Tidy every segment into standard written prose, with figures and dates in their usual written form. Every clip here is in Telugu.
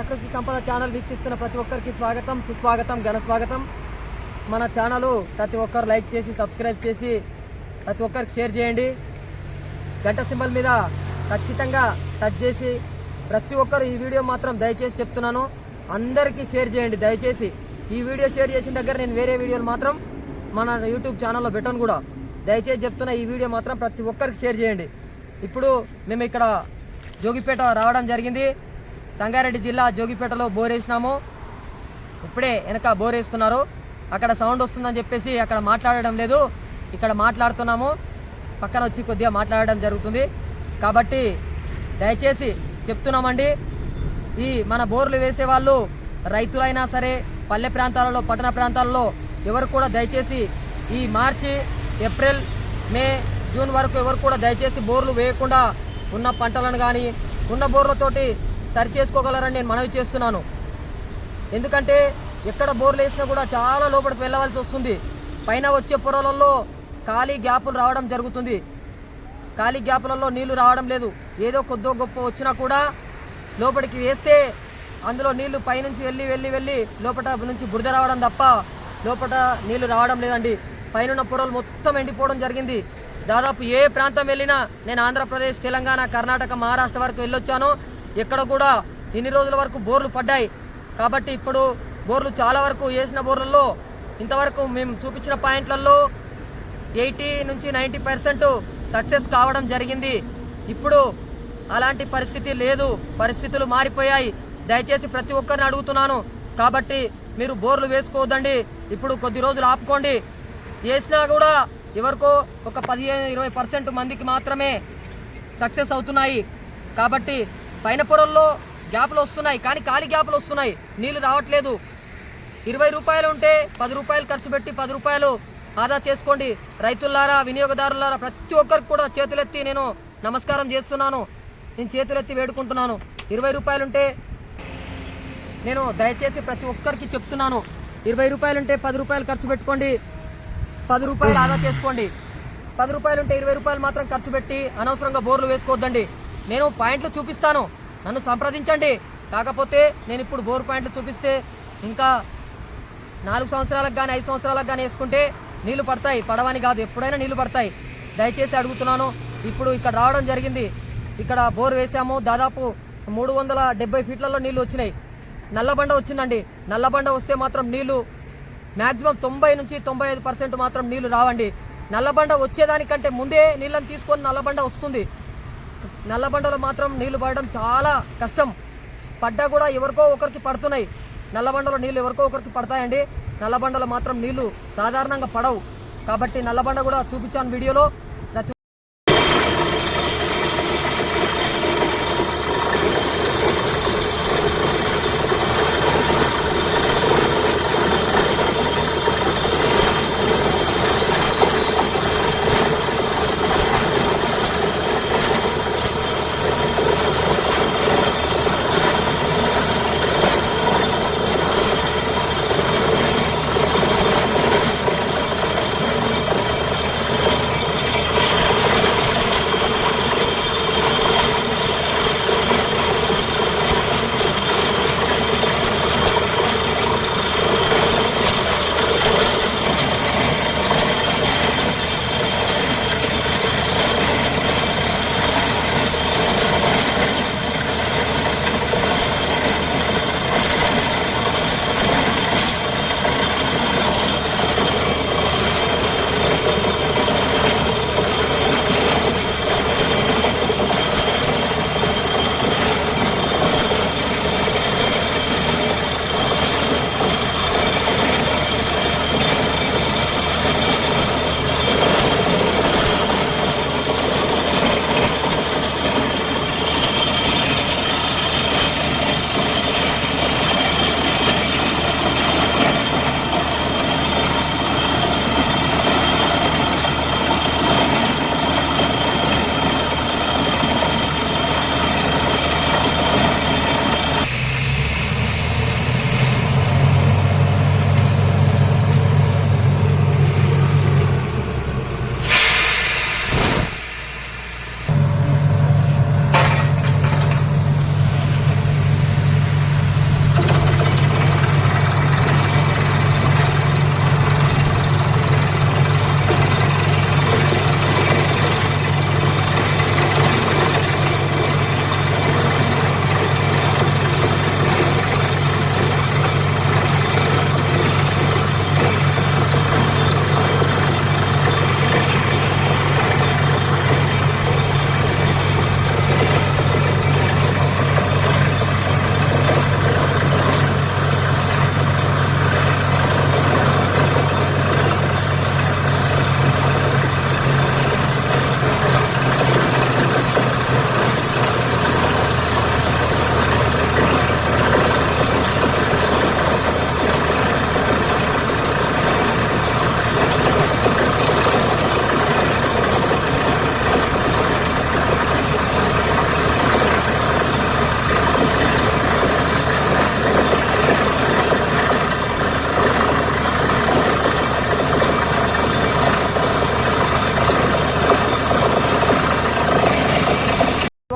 ప్రకృతి సంపద ఛానల్ వీక్షిస్తున్న ప్రతి ఒక్కరికి స్వాగతం, సుస్వాగతం, ఘన స్వాగతం. మన ఛానల్ ప్రతి ఒక్కరు లైక్ చేసి సబ్స్క్రైబ్ చేసి ప్రతి ఒక్కరికి షేర్ చేయండి. గంట సింబల్ మీద ఖచ్చితంగా టచ్ చేసి ప్రతి ఒక్కరు ఈ వీడియో మాత్రం దయచేసి చెప్తున్నాను అందరికీ షేర్ చేయండి. దయచేసి ఈ వీడియో షేర్ చేసిన దగ్గర నేను వేరే వీడియోలు మాత్రం మన యూట్యూబ్ ఛానల్లో పెట్టను కూడా. దయచేసి చెప్తున్నా, ఈ వీడియో మాత్రం ప్రతి ఒక్కరికి షేర్ చేయండి. ఇప్పుడు మేము ఇక్కడ జోగిపేట రావడం జరిగింది. సంగారెడ్డి జిల్లా జోగిపేటలో బోర్ వేసినాము. ఇప్పుడే వెనక బోర్ వేస్తున్నారు. అక్కడ సౌండ్ వస్తుందని చెప్పేసి అక్కడ మాట్లాడడం లేదు, ఇక్కడ మాట్లాడుతున్నాము. పక్కన వచ్చి కొద్దిగా మాట్లాడడం జరుగుతుంది. కాబట్టి దయచేసి చెప్తున్నామండి, ఈ మన బోర్లు వేసే వాళ్ళు రైతులైనా సరే, పల్లె ప్రాంతాలలో, పట్టణ ప్రాంతాలలో ఎవరు కూడా దయచేసి ఈ మార్చి, ఏప్రిల్, మే, జూన్ వరకు ఎవరు కూడా దయచేసి బోర్లు వేయకుండా ఉన్న పంటలను కానీ ఉన్న బోర్లతోటి సరి చేసుకోగలరని నేను మనవి చేస్తున్నాను. ఎందుకంటే ఎక్కడ బోర్లు వేసినా కూడా చాలా లోపలికి వెళ్ళవలసి వస్తుంది. పైన వచ్చే పొరలలో ఖాళీ గ్యాపులు రావడం జరుగుతుంది. ఖాళీ గ్యాపులలో నీళ్లు రావడం లేదు. ఏదో కొద్దో గొప్ప వచ్చినా కూడా లోపలికి వేస్తే అందులో నీళ్లు పైనుంచి వెళ్ళి లోపల నుంచి బురద రావడం తప్ప లోపల నీళ్లు రావడం లేదండి. పైన పొరలు మొత్తం ఎండిపోవడం జరిగింది. దాదాపు ఏ ప్రాంతం వెళ్ళినా, నేను ఆంధ్రప్రదేశ్, తెలంగాణ, కర్ణాటక, మహారాష్ట్ర వరకు వెళ్ళొచ్చాను. ఎక్కడ కూడా ఇన్ని రోజుల వరకు బోర్లు పడ్డాయి. కాబట్టి ఇప్పుడు బోర్లు చాలా వరకు వేసిన బోర్లలో ఇంతవరకు మేము చూపించిన పాయింట్లలో 80 నుంచి 90% సక్సెస్ కావడం జరిగింది. ఇప్పుడు అలాంటి పరిస్థితి లేదు, పరిస్థితులు మారిపోయాయి. దయచేసి ప్రతి ఒక్కరిని అడుగుతున్నాను. కాబట్టి మీరు బోర్లు వేసుకోవద్దండి. ఇప్పుడు కొద్ది రోజులు ఆపుకోండి. వేసినా కూడా ఎవరికో ఒక 15-20% మందికి మాత్రమే సక్సెస్ అవుతున్నాయి. కాబట్టి పైన పొరల్లో గ్యాపులు వస్తున్నాయి, కానీ ఖాళీ గ్యాపులు వస్తున్నాయి, నీళ్లు రావట్లేదు. 20 రూపాయలు ఉంటే 10 రూపాయలు ఖర్చు పెట్టి 10 రూపాయలు ఆదా చేసుకోండి. రైతులారా, వినియోగదారులారా, ప్రతి ఒక్కరికి కూడా చేతులెత్తి నేను నమస్కారం చేస్తున్నాను. నేను చేతులెత్తి వేడుకుంటున్నాను. 20 రూపాయలు ఉంటే నేను దయచేసి ప్రతి ఒక్కరికి చెప్తున్నాను, 20 రూపాయలు ఉంటే 10 రూపాయలు ఖర్చు పెట్టుకోండి, 10 రూపాయలు ఆదా చేసుకోండి. 10 రూపాయలు ఉంటే 20 రూపాయలు మాత్రం ఖర్చు పెట్టి అనవసరంగా బోర్లు వేసుకోవద్దండి. నేను పాయింట్లు చూపిస్తాను, నన్ను సంప్రదించండి. కాకపోతే నేను ఇప్పుడు బోర్ పాయింట్లు చూపిస్తే ఇంకా 4 సంవత్సరాలకు కానీ 5 సంవత్సరాలకు కానీ వేసుకుంటే నీళ్లు పడతాయి. పడవని కాదు, ఎప్పుడైనా నీళ్లు పడతాయి. దయచేసి అడుగుతున్నాను. ఇప్పుడు ఇక్కడ రావడం జరిగింది. ఇక్కడ బోర్ వేసాము. దాదాపు 370 ఫీట్లలో నీళ్లు వచ్చినాయి. నల్లబండ వచ్చిందండి. నల్లబండ వస్తే మాత్రం నీళ్లు మ్యాక్సిమం 90 నుంచి 95% మాత్రం నీళ్లు రావండి. నల్లబండ వచ్చేదానికంటే ముందే నీళ్ళని తీసుకొని నల్లబండ వస్తుంది. నల్లబండలో మాత్రం నీళ్లు పడడం చాలా కష్టం. పడ్డా కూడా ఎవరికో ఒకరికి పడుతున్నాయి. నల్లబండలో నీళ్లు ఎవరికో ఒకరికి పడతాయండి. నల్లబండలో మాత్రం నీళ్లు సాధారణంగా పడవు. కాబట్టి నల్లబండ కూడా చూపించాను వీడియోలో.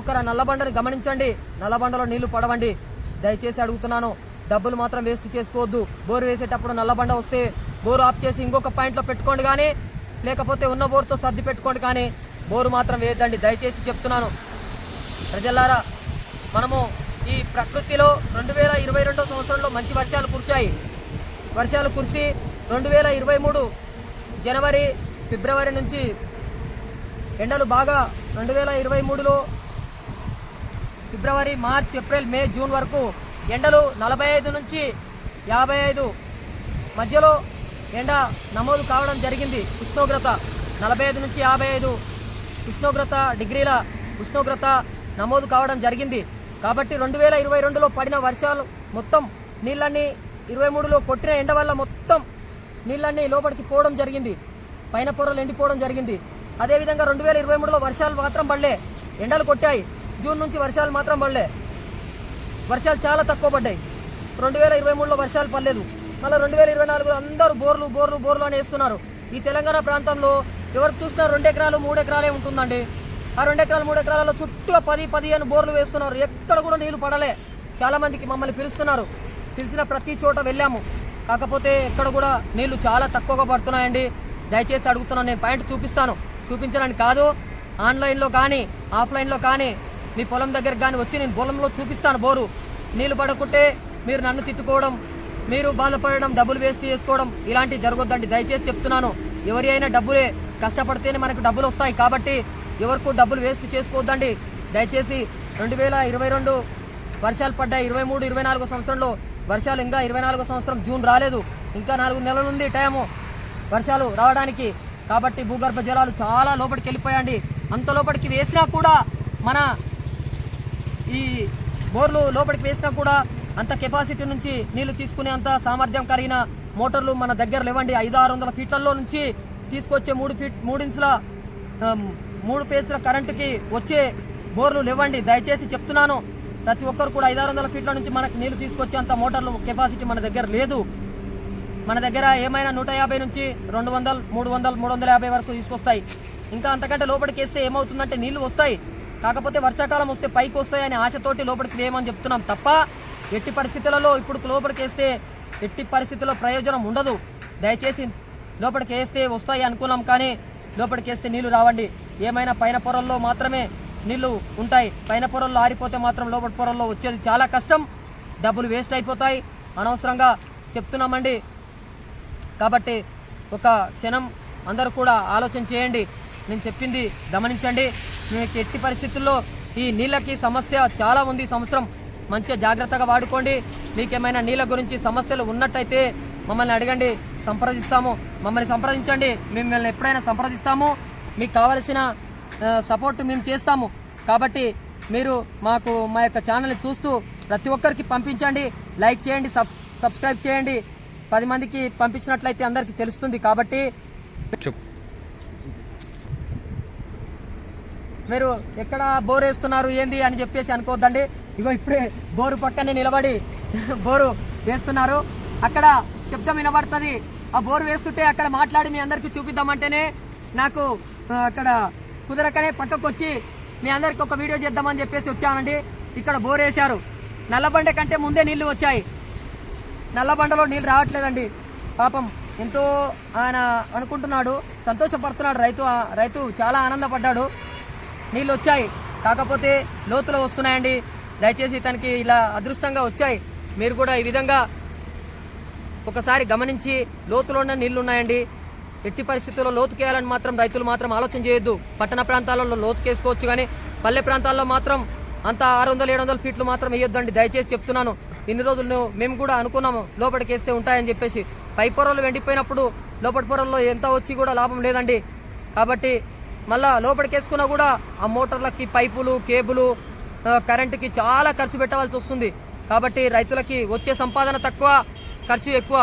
ఒక్కరు ఆ నల్లబండని గమనించండి. నల్లబండలో నీళ్లు పడవండి, దయచేసి అడుగుతున్నాను. డబ్బులు మాత్రం వేస్ట్ చేసుకోవద్దు. బోరు వేసేటప్పుడు నల్లబండ వస్తే బోరు ఆఫ్ చేసి ఇంకొక పాయింట్లో పెట్టుకోండి, కానీ లేకపోతే ఉన్న బోరుతో సర్ది పెట్టుకోండి, కానీ బోరు మాత్రం వేయద్దండి, దయచేసి చెప్తున్నాను. ప్రజలారా, మనము ఈ ప్రకృతిలో 2022 సంవత్సరంలో మంచి వర్షాలు కురిశాయి. వర్షాలు కురిసి 2023 జనవరి ఫిబ్రవరి నుంచి ఎండలు బాగా 2023లో ఫిబ్రవరి మార్చ్ ఏప్రిల్ మే జూన్ వరకు ఎండలు 45 నుంచి 55 మధ్యలో ఎండ నమోదు కావడం జరిగింది. ఉష్ణోగ్రత 45 నుంచి 55 డిగ్రీల ఉష్ణోగ్రత నమోదు కావడం జరిగింది. కాబట్టి 2022లో పడిన వర్షాలు మొత్తం నీళ్ళన్నీ 23లో కొట్టిన ఎండ వల్ల మొత్తం నీళ్ళన్నీ లోపలికి పోవడం జరిగింది, పైన పొరలు ఎండిపోవడం జరిగింది. అదేవిధంగా 2023లో వర్షాలు మాత్రం పడలే, ఎండలు కొట్టాయి. జూన్ నుంచి వర్షాలు మాత్రం పడలే, వర్షాలు చాలా తక్కువ పడ్డాయి. 2023లో వర్షాలు పడలేదు. మళ్ళీ 2024లో అందరూ బోర్లు అని వేస్తున్నారు. ఈ తెలంగాణ ప్రాంతంలో ఎవరికి చూసినా 2 ఎకరాలు 3 ఎకరాలే ఉంటుందండి. ఆ 2 ఎకరాలు 3 ఎకరాలలో చుట్టూ 10-15 బోర్లు వేస్తున్నారు. ఎక్కడ కూడా నీళ్లు పడలే. చాలామందికి మమ్మల్ని పిలుస్తున్నారు, పిలిచిన ప్రతి చోట వెళ్ళాము. కాకపోతే ఎక్కడ కూడా నీళ్లు చాలా తక్కువగా పడుతున్నాయండి. దయచేసి అడుగుతున్నాను. నేను పాయింట్ చూపించడానికి కాదు, ఆన్లైన్లో కానీ ఆఫ్లైన్లో కానీ మీ పొలం దగ్గరకు కానీ వచ్చి నేను పొలంలో చూపిస్తాను. బోరు నీళ్లు పడకుంటే మీరు నన్ను తిట్టుకోవడం, మీరు బాధపడడం, డబ్బులు వేస్ట్ చేసుకోవడం ఇలాంటివి జరగొద్దండి, దయచేసి చెప్తున్నాను. ఎవరి అయినా డబ్బులే, కష్టపడితేనే మనకు డబ్బులు వస్తాయి. కాబట్టి ఎవరికి డబ్బులు వేస్ట్ చేసుకోవద్దండి దయచేసి. 2022 వర్షాలు పడ్డాయి. 23-24 సంవత్సరంలో వర్షాలు, ఇంకా 24 సంవత్సరం జూన్ రాలేదు, ఇంకా 4 నెలలు ఉంది టైము వర్షాలు రావడానికి. కాబట్టి భూగర్భ జలాలు చాలా లోపలికి వెళ్ళిపోయండి. అంత లోపలికి వేసినా కూడా, మన ఈ బోర్లు లోపలికి వేసినా కూడా అంత కెపాసిటీ నుంచి నీళ్లు తీసుకునే అంత సామర్థ్యం కలిగిన మోటార్లు మన దగ్గర లేవండి. 500-600 ఫీట్లలో నుంచి తీసుకొచ్చే 3 ఇంచుల 3 ఫేస్ల కరెంటుకి వచ్చే బోర్లు లేవండి, దయచేసి చెప్తున్నాను. ప్రతి ఒక్కరు కూడా 500-600 ఫీట్ల నుంచి మనకు నీళ్లు తీసుకొచ్చే అంత మోటార్లు కెపాసిటీ మన దగ్గర లేదు. మన దగ్గర ఏమైనా 150 నుంచి 200, 300, 350 వరకు తీసుకొస్తాయి. ఇంకా అంతకంటే లోపలికి వేస్తే ఏమవుతుందంటే నీళ్లు వస్తాయి, కాకపోతే వర్షాకాలం వస్తే పైకి వస్తాయని ఆశతోటి లోపలికి వేయమని చెప్తున్నాం తప్ప, ఎట్టి పరిస్థితులలో ఇప్పుడు లోపలికి వేస్తే ఎట్టి పరిస్థితుల్లో ప్రయోజనం ఉండదు. దయచేసి లోపలికి వేస్తే వస్తాయి అనుకున్నాం, కానీ లోపలికి వేస్తే నీళ్లు రావండి. ఏమైనా పైన పొరల్లో మాత్రమే నీళ్లు ఉంటాయి. పైన పొరల్లో ఆరిపోతే మాత్రం లోపలి పొరల్లో వచ్చేది చాలా కష్టం, డబ్బులు వేస్ట్ అయిపోతాయి. అనవసరంగా చెప్తున్నామండి. కాబట్టి ఒక క్షణం అందరూ కూడా ఆలోచన చేయండి, నేను చెప్పింది గమనించండి. మీకు ఎట్టి పరిస్థితుల్లో ఈ నీళ్ళకి సమస్య చాలా ఉంది. సంవత్సరం మంచిగా జాగ్రత్తగా వాడుకోండి. మీకేమైనా నీళ్ళ గురించి సమస్యలు ఉన్నట్టయితే మమ్మల్ని అడగండి, సంప్రదిస్తాము. మమ్మల్ని సంప్రదించండి, మిమ్మల్ని ఎప్పుడైనా సంప్రదిస్తాము. మీకు కావలసిన సపోర్ట్ మేము చేస్తాము. కాబట్టి మీరు మా యొక్క ఛానల్ని చూస్తూ ప్రతి ఒక్కరికి పంపించండి, లైక్ చేయండి, సబ్స్క్రైబ్ చేయండి. 10 మందికి పంపించినట్లయితే అందరికీ తెలుస్తుంది. కాబట్టి మీరు ఎక్కడ బోర్ వేస్తున్నారు ఏంది అని చెప్పేసి అనుకోవద్దండి. ఇగో ఇప్పుడే బోరు పక్కనే నిలబడి బోరు వేస్తున్నారు, అక్కడ శబ్దం వినబడుతుంది. ఆ బోరు వేస్తుంటే అక్కడ మాట్లాడి మీ అందరికీ చూపిద్దామంటేనే నాకు అక్కడ కుదరకనే పక్కకు వచ్చి మీ అందరికి ఒక వీడియో చేద్దామని చెప్పేసి వచ్చానండి. ఇక్కడ బోర్ వేశారు, నల్లబండ కంటే ముందే నీళ్లు వచ్చాయి. నల్లబండలో నీళ్ళు రావట్లేదండి. పాపం ఎంతో ఆయన అనుకుంటున్నాడు, సంతోషపడుతున్నాడు. రైతు చాలా ఆనందపడ్డాడు. నీళ్ళు వచ్చాయి, కాకపోతే లోతులో వస్తున్నాయండి. దయచేసి తనకి ఇలా అదృష్టంగా వచ్చాయి. మీరు కూడా ఈ విధంగా ఒకసారి గమనించి, లోతులోనే నీళ్లు ఉన్నాయండి. ఎట్టి పరిస్థితుల్లో లోతుకేయాలని మాత్రం రైతులు మాత్రం ఆలోచన చేయొద్దు. పట్టణ ప్రాంతాలలో లోతుకేసుకోవచ్చు, కానీ పల్లె ప్రాంతాల్లో మాత్రం అంత 600-700 ఫీట్లు మాత్రం వేయొద్దండి, దయచేసి చెప్తున్నాను. ఇన్ని రోజులు మేము కూడా అనుకున్నాము లోపలికి వేస్తే ఉంటాయని చెప్పేసి. పై పొరలు ఎండిపోయినప్పుడు లోపలి పొరల్లో ఎంత వచ్చి కూడా లాభం లేదండి. కాబట్టి మళ్ళా లోపలికి వేసుకున్నా కూడా ఆ మోటార్లకి పైపులు, కేబులు, కరెంటుకి చాలా ఖర్చు పెట్టవలసి వస్తుంది. కాబట్టి రైతులకి వచ్చే సంపాదన తక్కువ, ఖర్చు ఎక్కువ.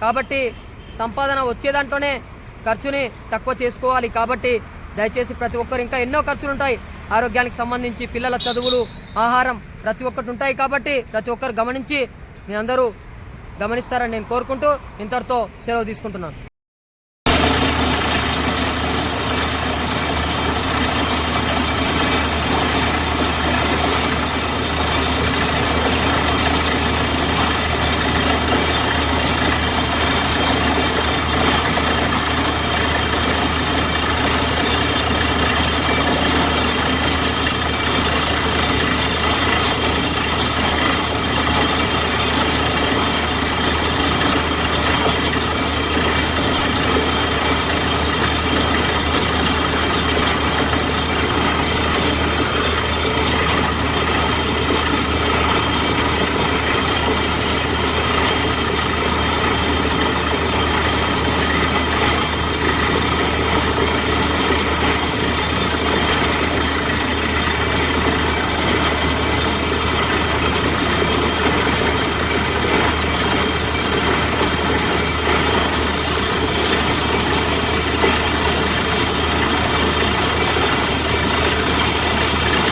కాబట్టి సంపాదన వచ్చే దాంట్లోనే ఖర్చుని తక్కువ చేసుకోవాలి. కాబట్టి దయచేసి ప్రతి ఒక్కరు, ఇంకా ఎన్నో ఖర్చులు ఉంటాయి ఆరోగ్యానికి సంబంధించి, పిల్లల చదువులు, ఆహారం, ప్రతి ఒక్కటి ఉంటాయి. కాబట్టి ప్రతి ఒక్కరు గమనించి మీ అందరూ గమనిస్తారని నేను కోరుకుంటూ ఇంతటితో సెలవు తీసుకుంటున్నాను.